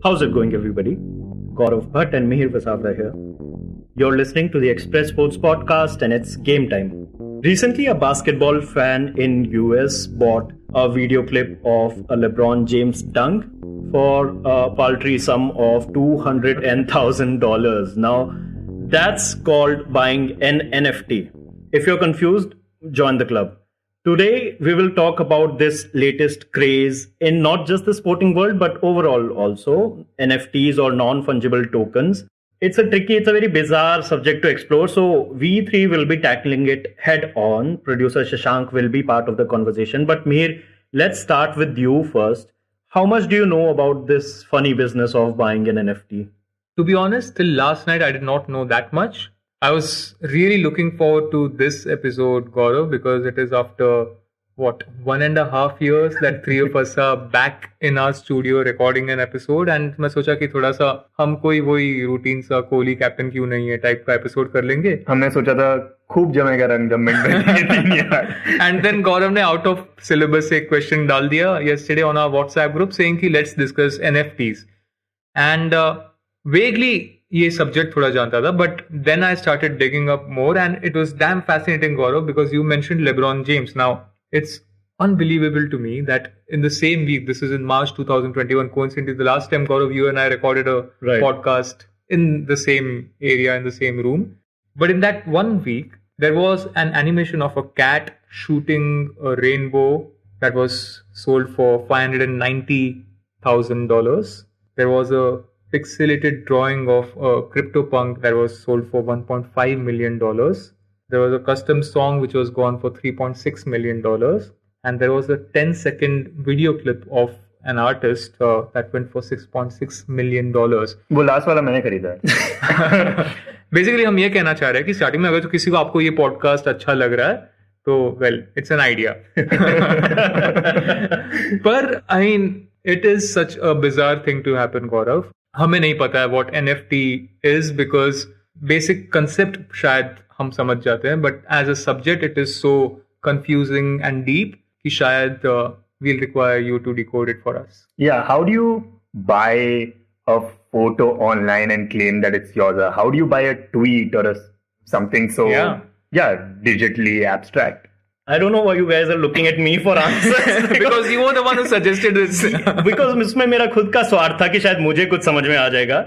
How's it going, everybody? Gaurav, Bhatt and Mihir Vasada here. You're listening to the Express Sports Podcast and it's game time. Recently, a basketball fan in US bought a video clip of a LeBron James dunk for a paltry sum of $200,000. Now, that's called buying an NFT. If you're confused, join the club. Today, we will talk about this latest craze in not just the sporting world, but overall also, NFTs or non-fungible tokens. It's a very bizarre subject to explore. So we three will be tackling it head on. Producer Shashank will be part of the conversation. But Mihir, let's start with you first. How much do you know about this funny business of buying an NFT? To be honest, till last night, I did not know that much. I was really looking forward to this episode, Gaurav, because it is after, 1.5 years that three of us are back in our studio recording an episode. And मैं सोचा कि थोड़ा सा हम कोई वही routine सा Kohli captain क्यों नहीं है टाइप का एपिसोड कर लेंगे. हमने सोचा था खूब जमेगा रंग जब And then Gaurav ने out of syllabus एक question डाल दिया yesterday on our WhatsApp group saying कि let's discuss NFTs. And vaguely ये सब्जेक्ट थोड़ा जानता था, but then I started digging up more and it was damn fascinating, Gaurav, because you mentioned LeBron James. Now, it's unbelievable to me that in the same week, this is in March 2021, coincidentally, the last time, Gaurav, you and I recorded a podcast in the same area, in the same room. But in that 1 week, there was an animation of a cat shooting a rainbow that was sold for $590,000. There was a pixelated drawing of a CryptoPunk that was sold for $1.5 million. There was a custom song which was gone for $3.6 million. And there was a 10-second video clip of an artist that went for $6.6 million. वो last वाला मैंने खरीदा है. Basically हम ये कहना चाह रहे हैं कि स्टार्टिंग में अगर तो किसी को आपको ये पॉडकास्ट अच्छा लग रहा है तो वेल इट्स एन आइडिया. पर I mean it is such a bizarre thing to happen, Gaurav. हमें नहीं पता है what NFT is because basic concept शायद हम समझ जाते हैं, but as a subject it is so confusing and deep कि शायद we'll require you to decode it for us. Yeah, how do you buy a photo online and claim that it's yours? Or how do you buy a tweet or something so digitally abstract? I don't know why you guys are looking at me for answers. Because you were the one who suggested this. Because इसमें मेरा खुद का स्वार्थ था कि शायद मुझे कुछ समझ में आ जाएगा.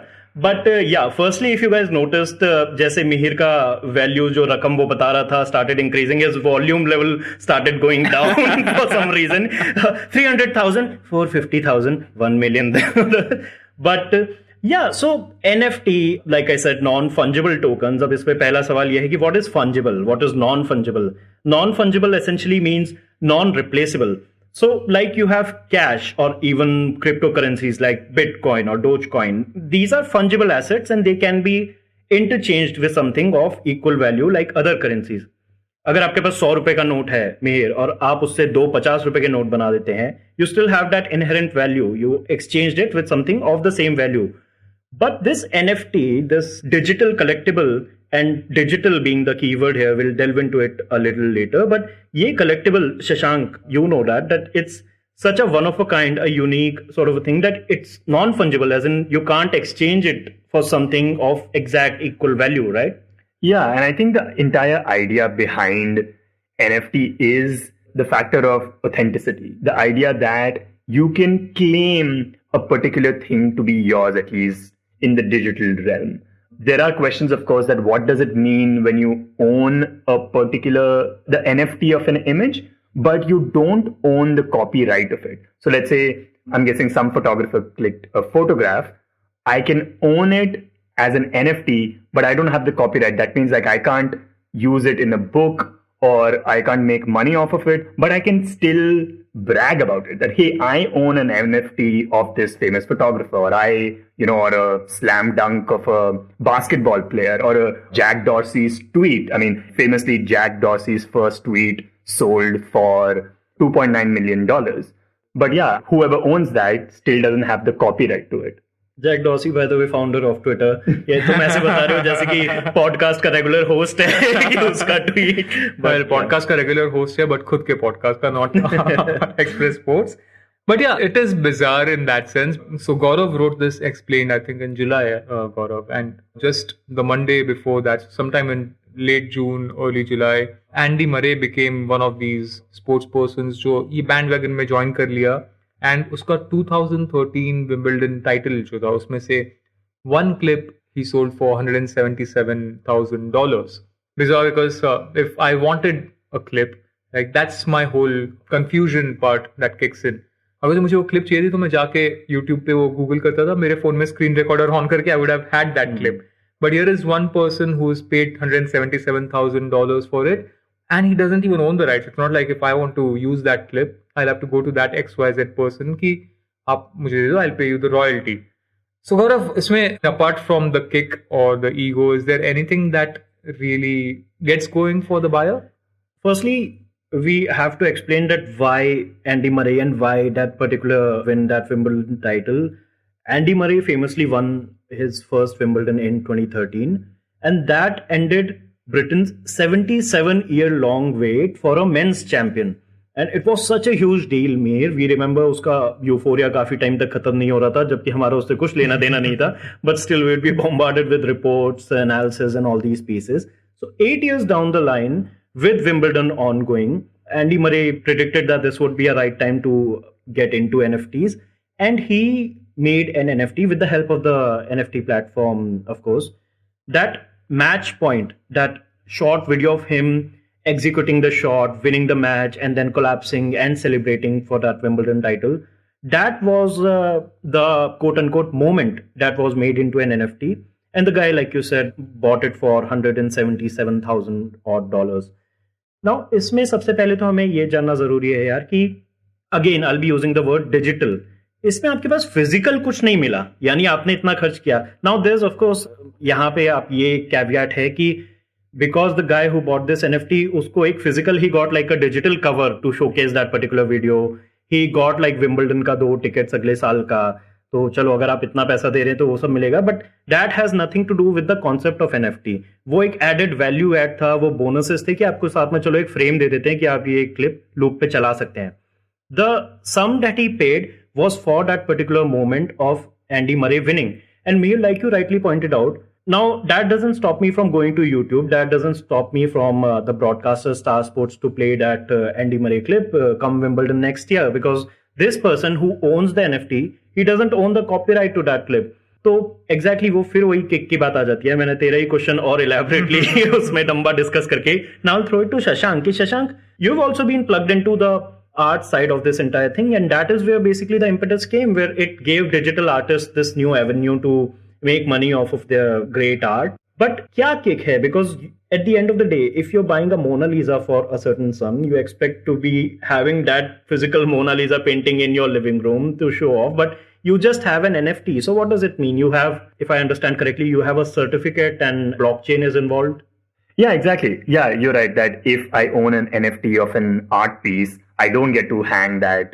But firstly, if you guys noticed, जैसे मिहिर का वैल्यू जो रकम वो बता रहा था started increasing, his volume level started going down for some reason. 300,000, 450,000, 1 million. But so NFT, like I said, non-fungible tokens. अब इस पे पहला सवाल ये है कि what is fungible? What is non-fungible? Non-fungible essentially means non-replaceable. So, like you have cash or even cryptocurrencies like Bitcoin or Dogecoin, these are fungible assets and they can be interchanged with something of equal value like other currencies. अगर आपके पास 100 रुपए का note है मिहिर और आप उससे 2 50 रुपए के नोट बना देते हैं, you still have that inherent value. You exchanged it with something of the same value. But this NFT, this digital collectible, and digital being the keyword here, we'll delve into it a little later. But ye collectible, Shashank, you know that it's such a one of a kind, a unique sort of a thing that it's non-fungible, as in you can't exchange it for something of exact equal value, right? Yeah, and I think the entire idea behind NFT is the factor of authenticity. The idea that you can claim a particular thing to be yours, at least in the digital realm. There are questions, of course, that what does it mean when you own the NFT of an image, but you don't own the copyright of it. So let's say, I'm guessing some photographer clicked a photograph. I can own it as an NFT, but I don't have the copyright. That means like I can't use it in a book or I can't make money off of it, but I can still brag about it that, hey, I own an NFT of this famous photographer, or or a slam dunk of a basketball player, or a Jack Dorsey's tweet. I mean, famously, Jack Dorsey's first tweet sold for $2.9 million. But yeah, whoever owns that still doesn't have the copyright to it. Jack Dorsey, by the way, founder of Twitter. ये तुम ऐसे बता रहे हो जैसे कि podcast का regular host है कि उसका ट्वीट. पॉडकास्ट का रेगुलर होस्ट है बट खुद के पॉडकास्ट का, not express sports. But yeah, it is bizarre in that sense. So Gaurav wrote this explained, I think, in July, Gaurav, and just the Monday before that, sometime in late June, early July, Andy Murray became one of these sports persons जो ये bandwagon में join कर लिया, and उसका 2013 Wimbledon title जो था उसमें से one clip he sold for $177,000. Because if I wanted a clip, like that's my whole confusion part that kicks in. अगर मुझे वो क्लिप चाहिए थी तो मैं जाके YouTube पे वो गूगल करता था, मेरे फोन में स्क्रीन रिकॉर्डर ऑन करके I would have had that clip. But here is one person who's paid $177,000 for it, and he doesn't even own the rights. It's not like if I want to use that clip, I'll have to go to that XYZ person कि आप मुझे दे दो, I'll pay you the royalty. So Gaurav, इसमें apart from the kick or the ego, is there anything that really gets going for the buyer? Firstly, we have to explain that why Andy Murray and why that particular win that Wimbledon title. Andy Murray famously won his first Wimbledon in 2013, and that ended Britain's 77-year-long wait for a men's champion. And it was such a huge deal, Mihir. We remember उसका euphoria काफी time तक खत्म नहीं हो रहा था, जबकि हमारा उससे कुछ लेना देना नहीं था. But still, we'd be bombarded with reports, analysis, and all these pieces. So 8 years down the line, with Wimbledon ongoing, Andy Murray predicted that this would be a right time to get into NFTs, and he made an NFT with the help of the NFT platform, of course. That match point, that short video of him executing the shot, winning the match, and then collapsing and celebrating for that Wimbledon title, that was the quote-unquote moment that was made into an NFT. And the guy, like you said, bought it for $177,000 odd. Now, इसमें सबसे पहले तो हमें ये जानना जरूरी है यार कि again I'll be using the word digital. इसमें आपके पास फिजिकल कुछ नहीं मिला, यानी आपने इतना खर्च किया. Now there's of course यहाँ पे आप ये कैवियट है कि because the guy who bought this NFT, उसको एक physical, he got like a digital cover to showcase that particular video. He got like Wimbledon का 2 tickets अगले साल का. तो चलो अगर आप इतना पैसा दे रहे हैं तो वो सब मिलेगा, but that has nothing to do with the concept of NFT. वो एक एडेड वैल्यू ऐड था, वो बोनसेस थे कि आपको साथ में चलो एक फ्रेम दे देते हैं कि आप ये क्लिप लूप पे चला सकते हैं. The sum that he paid was for that particular moment of Andy Murray winning. And Mihir, like you rightly pointed out, now that doesn't stop me from going to YouTube. That doesn't stop me from the broadcaster Star Sports to play that Andy Murray clip come Wimbledon next year, because this person who owns the NFT, he doesn't own the copyright to that clip. तो exactly वो फिर वही kick की बात आ जाती है. मैंने तेरा ही क्वेश्चन और इलेबोरेटली उसमें लंबा डिस्कस करके now throw it to Shashank कि Shashank, you have also been plugged into the art side of this entire thing, and that is where basically the impetus came, where it gave digital artists this new avenue to make money off of their great art. But kya kick hai? Because at the end of the day, if you're buying a Mona Lisa for a certain sum, you expect to be having that physical Mona Lisa painting in your living room to show off, but you just have an NFT. So what does it mean? You have, if I understand correctly, you have a certificate and blockchain is involved. Yeah, exactly. Yeah, you're right that if I own an NFT of an art piece, I don't get to hang that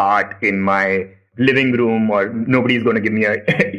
art in my living room, or nobody's going to give me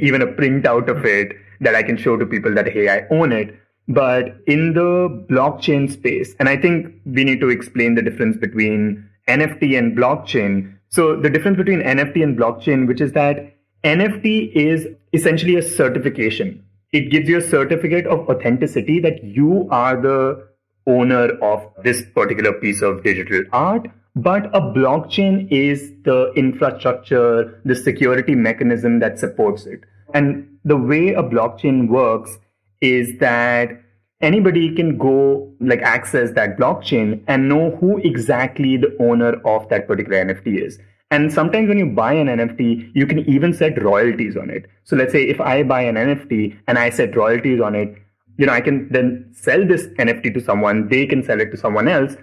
even a printout of it that I can show to people that, hey, I own it. But in the blockchain space, and I think we need to explain the difference between NFT and blockchain. So the difference between NFT and blockchain, which is that NFT is essentially a certification. It gives you a certificate of authenticity that you are the owner of this particular piece of digital art. But a blockchain is the infrastructure, the security mechanism that supports it. And the way a blockchain works is that anybody can go like access that blockchain and know who exactly the owner of that particular NFT is. And sometimes when you buy an NFT, you can even set royalties on it. So let's say if I buy an NFT and I set royalties on it, I can then sell this NFT to someone, they can sell it to someone else.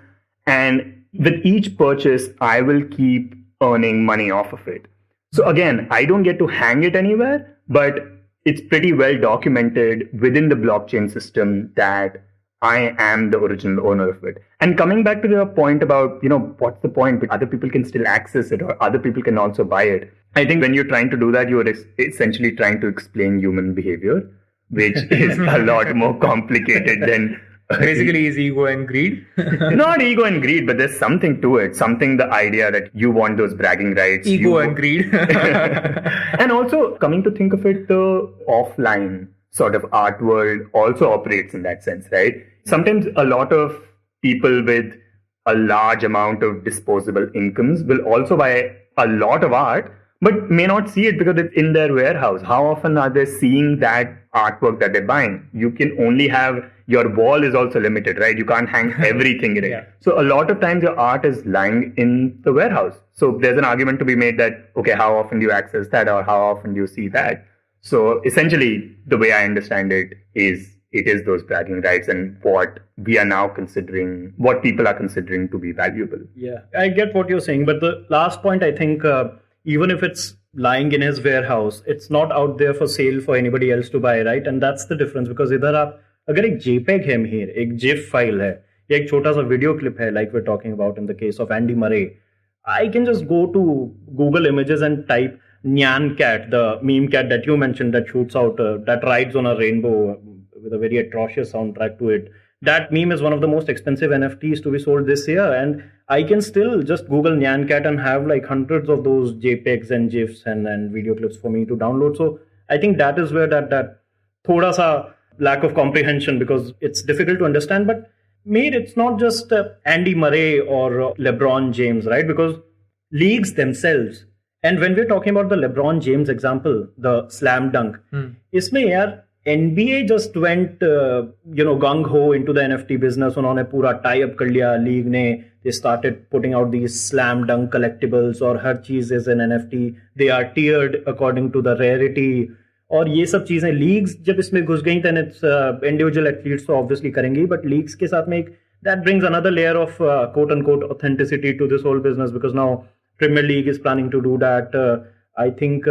And with each purchase, I will keep earning money off of it. So again, I don't get to hang it anywhere, but it's pretty well documented within the blockchain system that I am the original owner of it. And coming back to the point about, what's the point? Other people can still access it, or other people can also buy it. I think when you're trying to do that, you're essentially trying to explain human behavior, which is a lot more complicated than Basically, is ego and greed. Not ego and greed, but there's something to it. Something, the idea that you want those bragging rights. Ego and greed. And also, coming to think of it, the offline sort of art world also operates in that sense, right? Sometimes a lot of people with a large amount of disposable incomes will also buy a lot of art, but may not see it because it's in their warehouse. How often are they seeing that artwork that they're buying? You can only have, your wall is also limited, right? You can't hang everything in it. Yeah. So a lot of times your art is lying in the warehouse. So there's an argument to be made that, okay, how often do you access that, or how often do you see that? So essentially, the way I understand it is those bragging rights and what we are now considering, what people are considering to be valuable. Yeah, I get what you're saying, but the last point, I think, even if it's lying in his warehouse, it's not out there for sale for anybody else to buy, right? And that's the difference, because इधर आप अगर एक JPEG है Mihir, एक GIF file है, या एक छोटा सा video clip है, like we're talking about in the case of Andy Murray, I can just go to Google Images and type Nyan Cat, the meme cat that you mentioned that shoots out, that rides on a rainbow with a very atrocious soundtrack to it. That meme is one of the most expensive NFTs to be sold this year, and I can still just Google Nyan Cat and have like hundreds of those JPEGs and GIFs and video clips for me to download. So I think that is where that thoda sa lack of comprehension, because it's difficult to understand. But Mihir, it's not just Andy Murray or LeBron James, right? Because leagues themselves, and when we're talking about the LeBron James example, the slam dunk, इसमें यार NBA just went gung ho into the NFT business. उन्होंने पूरा tie up कर लिया league ने. They started putting out these slam dunk collectibles, और हर चीज is an NFT. They are tiered according to the rarity. और ये सब चीजें लीग्स जब इसमें घुस गई, then it's individual athletes तो obviously करेंगे, but leagues के साथ में एक that brings another layer of quote unquote authenticity to this whole business, because now Premier League is planning to do that. I think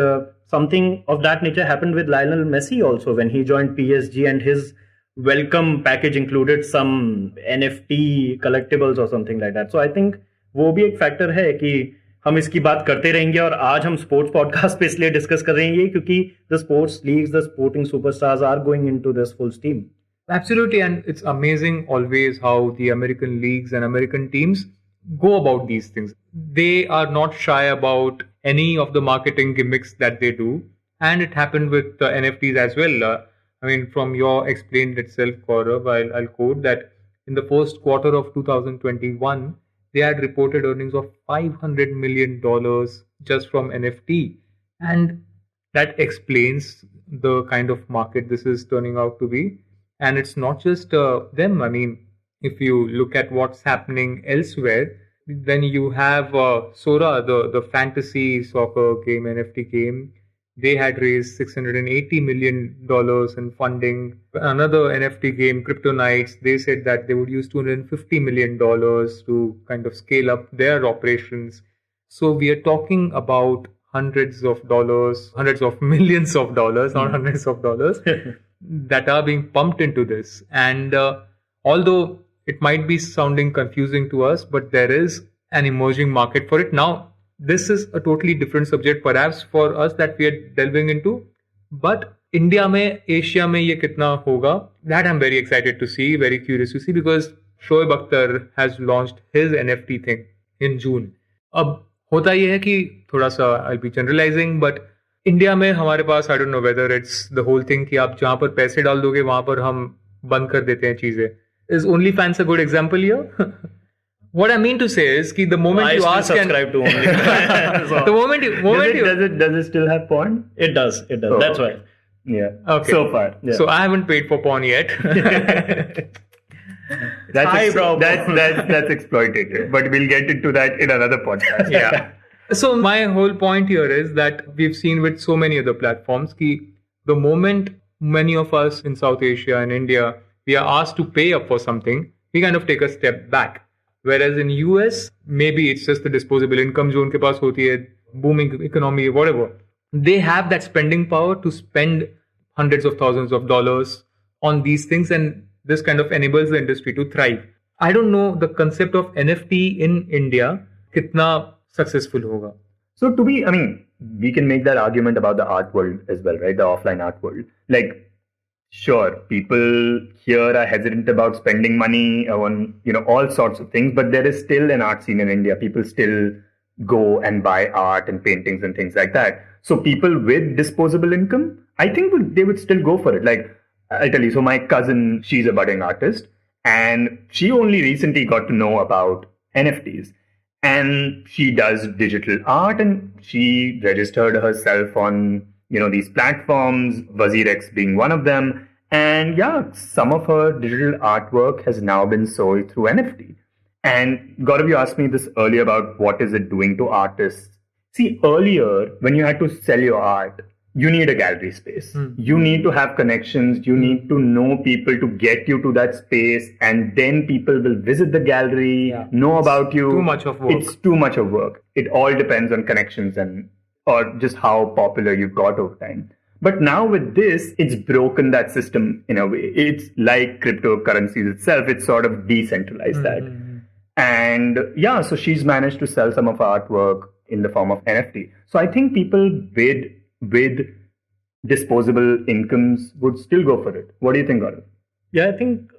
something of that nature happened with Lionel Messi also when he joined PSG, and his welcome package included some NFT collectibles or something like that. So I think वो भी एक factor है कि हम इसकी बात करते रहेंगे, और आज हम स्पोर्ट्स पॉडकास्ट पे इसलिए डिस्कस कर रहे हैं क्योंकि the sports leagues, the sporting superstars are going into this full steam. Absolutely, and it's amazing always how the American leagues and American teams go about these things. They are not shy about any of the marketing gimmicks that they do, and it happened with the NFTs as well. I mean, from your explained itself, Gaurav, I'll quote that in the first quarter of 2021, they had reported earnings of $500 million just from NFT, and that explains the kind of market this is turning out to be. And it's not just them. I mean, if you look at what's happening elsewhere, then you have Sora, the fantasy soccer game, NFT game. They had raised $680 million in funding. Another NFT game, Kryptonites, they said that they would use $250 million to kind of scale up their operations. So we are talking about hundreds of millions of dollars, not hundreds of dollars, that are being pumped into this. And although it might be sounding confusing to us, but there is an emerging market for it. Now, this is a totally different subject perhaps for us that we are delving into. But India में, Asia में ये कितना होगा, that I'm very excited to see, very curious to see, because Shoaib Akhtar has launched his NFT thing in June. अब होता ये है कि थोड़ा सा I'll be generalizing, but India में हमारे पास I don't know whether it's the whole thing कि आप जहाँ पर पैसे डाल दोगे वहां पर हम बंद कर देते हैं चीजें. Is OnlyFans a good example here? What I mean to say is कि the moment you ask and subscribe to OnlyFans. So, the moment you Does it still have porn? it does. Oh, That's okay. why. Yeah. Okay. So far. Yeah. So I haven't paid for porn yet. That's exploitative. But we'll get into that in another podcast. Yeah. So my whole point here is that we've seen with so many other platforms कि the moment many of us in South Asia and India, we are asked to pay up for something, we kind of take a step back. Whereas in US, maybe it's just the disposable income जो उनके पास होती है, booming economy, whatever. They have that spending power to spend hundreds of thousands of dollars on these things, and this kind of enables the industry to thrive. I don't know the concept of NFT in India कितना successful होगा. So we can make that argument about the art world as well, right? The offline art world. Like sure, people here are hesitant about spending money on, all sorts of things, but there is still an art scene in India. People still go and buy art and paintings and things like that. So people with disposable income, I think they would still go for it. Like, I'll tell you, so my cousin, she's a budding artist, and she only recently got to know about NFTs. And she does digital art, and she registered herself on, these platforms, WazirX being one of them. And yeah, some of her digital artwork has now been sold through NFT. And Gaurav, you asked me this earlier about what is it doing to artists. See, earlier, when you had to sell your art, you need a gallery space. You need to have connections. You need to know people to get you to that space. And then people will visit the gallery, know about you. Too much of work. It's too much of work. It all depends on connections or just how popular you've got over time. But now with this, it's broken that system in a way. It's like cryptocurrencies itself. It's sort of decentralized that. And yeah, so she's managed to sell some of her artwork in the form of NFT. So I think people with disposable incomes would still go for it. What do you think, Gaurav? Yeah, I think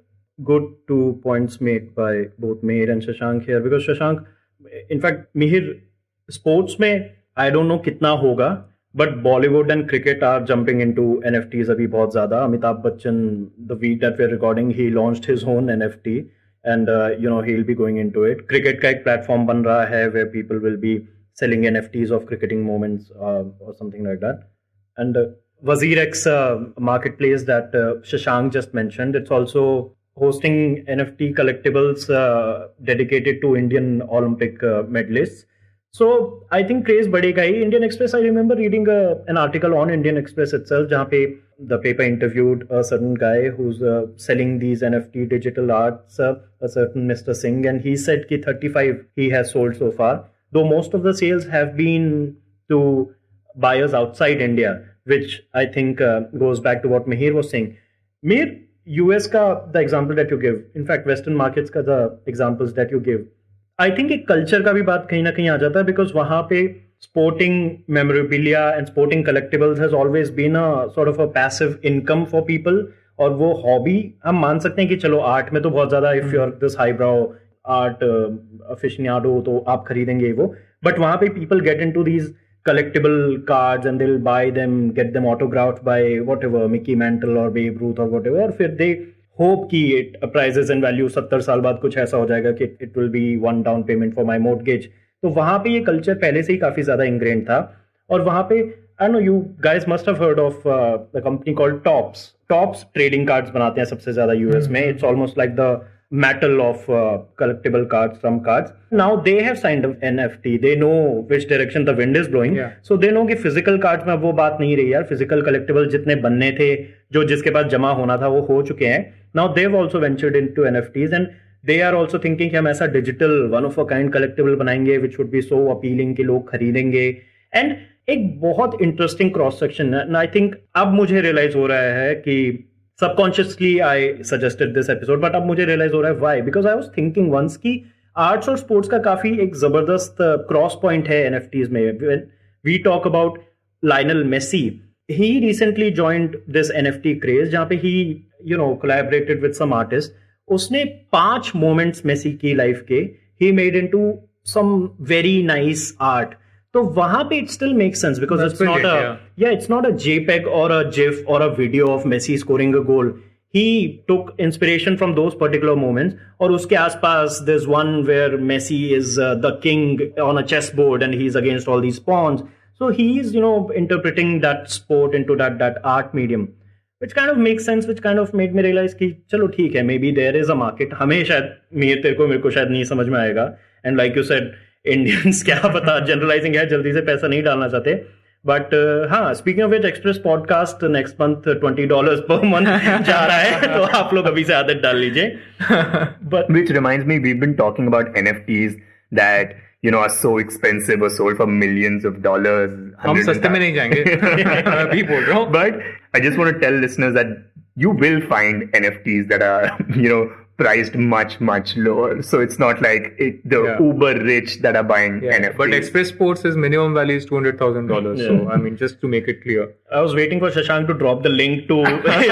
good 2 points made by both Mihir and Shashank here. Because Shashank, in fact, Mihir, sports mein, I don't know kitna hoga, but Bollywood and cricket are jumping into NFTs abhi bahut zyada. Amitabh Bachchan, the week that we're recording, he launched his own NFT, and he'll be going into it. Cricket ka ek platform ban raha hai where people will be selling NFTs of cricketing moments or something like that. And WazirX marketplace that Shashank just mentioned, it's also hosting NFT collectibles dedicated to Indian Olympic medalists. So I think craze badega hi. Indian Express, I remember reading an article on Indian Express itself, jahan pe the paper interviewed a certain guy who's selling these NFT digital arts, a certain Mr. Singh, and he said ki 35 he has sold so far. Though most of the sales have been to buyers outside India, which I think goes back to what Mihir was saying. Mihir, US ka, the example that you give, in fact, Western markets ka, the examples that you give, I think एक culture का भी बात कहीं ना कहीं आ जाता है because वहाँ पे sporting memorabilia and sporting collectibles has always been a sort of a passive income for people. और वो hobby हम मान सकते हैं कि चलो art में तो बहुत ज़्यादा if you're this highbrow art aficionado तो आप खरीदेंगे वो, but वहाँ पे people get into these collectible cards and they'll buy them, get them autographed by whatever Mickey Mantle or Babe Ruth or whatever, और फिर they hope कि it appraises in value 70 साल बाद कुछ ऐसा हो जाएगा कि it will be one down payment for my mortgage. तो वहाँ पे ये culture पहले से ही काफी ज्यादा ingrained था. और वहाँ पे I know you guys must have heard of the company called Topps. Topps trading cards बनाते हैं सबसे ज्यादा US में. It's almost like the Mattel of collectible cards, trump cards. Now they have signed an NFT. They know which direction the wind is blowing. Yeah. So they know कि physical cards में अब वो बात नहीं रही यार. Physical collectible जितने बनने थे, जो जिसके पास जमा होना था वो हो चुके हैं. Now they've also ventured into NFTs and they are also thinking कि हम ऐसा digital one of a kind collectible बनाएंगे which would be so appealing कि लोग खरीदेंगे. And एक बहुत interesting cross section है. And I think अब मुझे realize हो रहा है कि subconsciously I suggested this episode, but अब मुझे realize हो रहा है why? Because I was thinking once कि arts और sports का काफी एक जबरदस्त cross point है NFTs में. When we talk about Lionel Messi, he recently joined this NFT craze जहाँ पे he collaborated with some artists. उसने 5 moments Messi की life के he made into some very nice art. तो वहां पे it still makes sense because it's not a JPEG or a GIF or a video of Messi scoring a goal. He took inspiration from those particular moments. और उसके आसपास there's one where Messi is the king on a chessboard and he's against all these pawns. So he's interpreting that sport into that art medium, which kind of makes sense, which kind of made me realize कि चलो ठीक है, maybe there is a market. हमें शायद मेरे को शायद नहीं समझ में आएगा. And like you said, Indians क्या पता, जनरलाइजिंग है, जल्दी से पैसा नहीं डालना चाहते. बट हाँ, speaking of which, express podcast next month $20 per month जा रहा है, तो आप लोग अभी से आदत डाल लीजिए. But which reminds me, we've been talking about NFTs that are so expensive or sold for millions of dollars. हम सस्ते में नहीं जाएंगे. मैं भी बोल रहा हूँ. But I just want to tell listeners that you will find NFTs that are priced much, much lower. So it's not like the Yeah. uber rich that are buying NFTs. But Express Sports' minimum value is $200,000. So, I mean, just to make it clear. I was waiting for Shashank to drop the link to his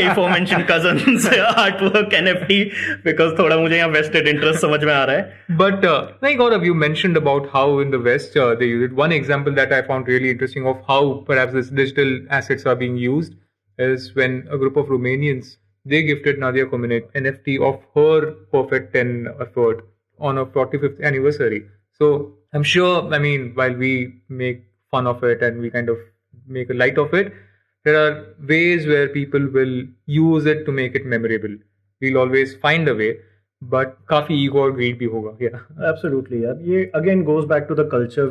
aforementioned cousin's artwork NFT because थोड़ा मुझे यहाँ vested interest समझ में आ रहा है. But, like Gaurav, you mentioned about how in the West they use it. One example that I found really interesting of how perhaps this digital assets are being used is when a group of Romanians, they gifted Nadia Comaneci NFT of her Perfect 10 effort on her 45th anniversary. So I'm sure, I mean, while we make fun of it and we kind of make a light of it, there are ways where people will use it to make it memorable. We'll always find a way, but काफी ego और greed भी होगा. Yeah. Absolutely, यार. ये again goes back to the culture.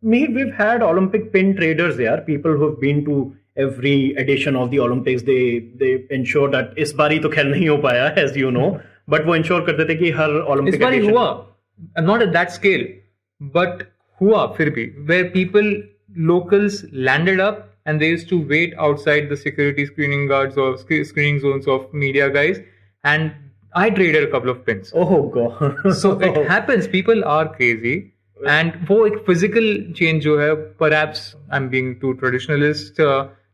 We've had Olympic pin traders, यार. People who've been to every edition of the Olympics. They ensure that इस बारी तो खेल नहीं हो पाया, as you know, but वो ensure करते थे कि हर Olympic इस बारी edition हुआ, not at that scale, but हुआ फिर भी, where people, locals landed up and they used to wait outside the security screening guards or screening zones of media guys, and I traded a couple of pins. Oh god. So it happens. People are crazy. And वो एक physical change जो है, perhaps I'm being too traditionalist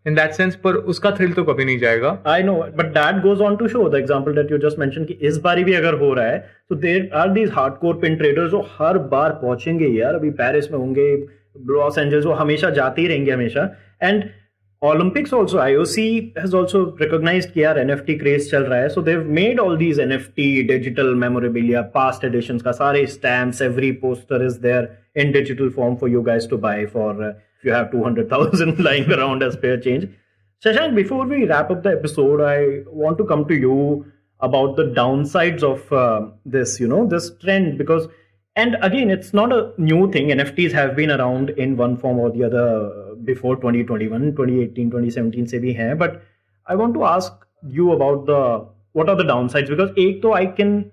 in that sense, पर उसका thrill तो कभी नहीं जाएगा. I know, but that goes on to show the example that you just mentioned कि इस बारी भी अगर हो रहा है, so there are these hardcore pin traders जो हर बार पहुंचेंगे यार. अभी पेरिस में होंगे, लॉस एंजल्स, वो हमेशा जाते ही रहेंगे हमेशा. And Olympics also, IOC has also recognized कि यार NFT craze चल रहा है. So they've made all these NFT digital memorabilia, past editions का सारे stamps, every poster is there in digital form for you guys to buy for if you have 200,000 lying around as spare change. Shashank, before we wrap up the episode, I want to come to you about the downsides of this, this trend, because, and again, it's not a new thing. NFTs have been around in one form or the other before 2021, 2018, 2017 se bhi hai. But I want to ask you about what are the downsides, because एक तो I can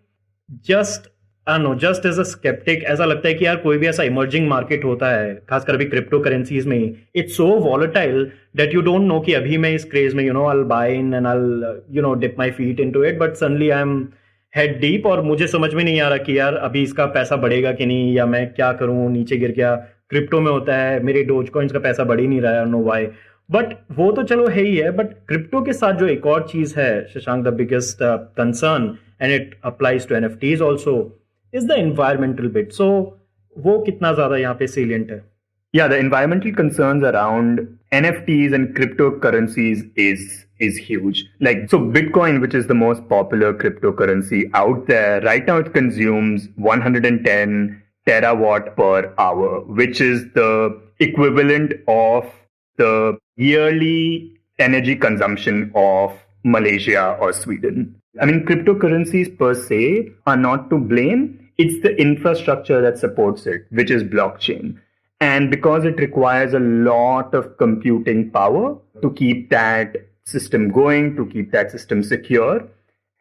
just, I don't know, just as a skeptic, ऐसा लगता है कि यार कोई भी ऐसा emerging market होता है, खासकर अभी crypto currencies में, it's so volatile that you don't know कि अभी मैं इस craze में, I'll buy in and I'll, dip my feet into it, but suddenly I'm head deep और मुझे समझ में नहीं आ रहा कि यार अभी इसका पैसा बढ़ेगा कि नहीं, या मैं क्या करूं, नीचे गिर गया. क्रिप्टो में होता है, मेरे डोज कॉइन्स का पैसा बढ़ ही नहीं रहा है, नो व्हाई. बट वो तो चलो है ही है, बट क्रिप्टो के साथ जो एक और चीज है, Shashank, the biggest concern, and it applies to NFTs also, is the environmental bit. So वो कितना ज्यादा यहाँ पे salient है? Yeah, the environmental concerns around NFTs and cryptocurrencies is huge. Like, so Bitcoin, which is the most popular cryptocurrency out there, right now it consumes 110 terawatt per hour, which is the equivalent of the yearly energy consumption of Malaysia or Sweden. I mean, cryptocurrencies per se are not to blame. It's the infrastructure that supports it, which is blockchain. And because it requires a lot of computing power to keep that system going, to keep that system secure.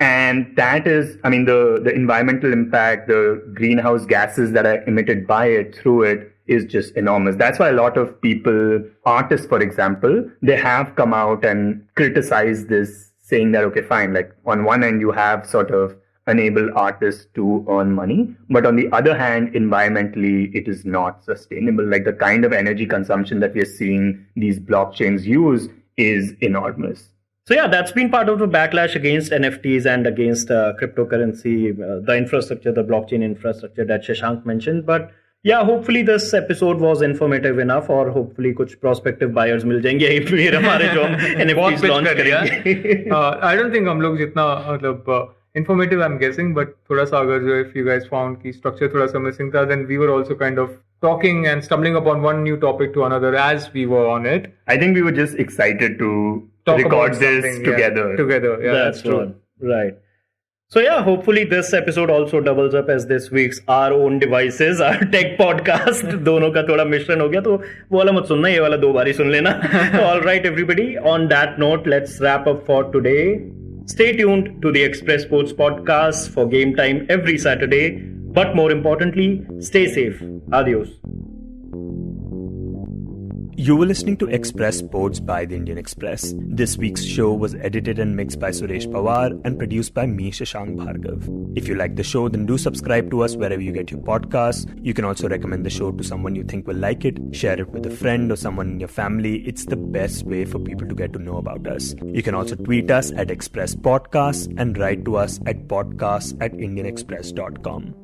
And that is, I mean, the environmental impact, the greenhouse gases that are emitted by it, through it, is just enormous. That's why a lot of people, artists, for example, they have come out and criticized this, saying that, okay, fine, like on one end you have sort of enable artists to earn money, but on the other hand, environmentally, it is not sustainable. Like the kind of energy consumption that we are seeing these blockchains use is enormous. So yeah, that's been part of the backlash against NFTs and against cryptocurrency, the infrastructure, the blockchain infrastructure that Shashank mentioned. But yeah, hopefully this episode was informative enough, और hopefully कुछ prospective buyers मिल जाएंगे फिर हमारे जो NFTs launch करेंगे. I don't think हम लोग जितना मतलब informative I'm guessing, but थोड़ा सा अगर जो if you guys found कि structure थोड़ा सा missing था, then we were also kind of talking and stumbling upon one new topic to another as we were on it. I think we were just excited to Talk record about this something, together. Together, yeah, That's true. Right. So yeah, hopefully this episode also doubles up as this week's Our Own Devices, our tech podcast. दोनों का थोड़ा मिश्रण हो गया, तो वो वाला मत सुनना, ये वाला दो बारी सुन लेना. All right, everybody. On that note, let's wrap up for today. Stay tuned to the Express Sports Podcast for game time every Saturday. But more importantly, stay safe. Adios. You were listening to Express Sports by the Indian Express. This week's show was edited and mixed by Suresh Pawar and produced by me, Shashank Bhargava. If you like the show, then do subscribe to us wherever you get your podcasts. You can also recommend the show to someone you think will like it, share it with a friend or someone in your family. It's the best way for people to get to know about us. You can also tweet us at Express Podcasts and write to us at podcasts@indianexpress.com.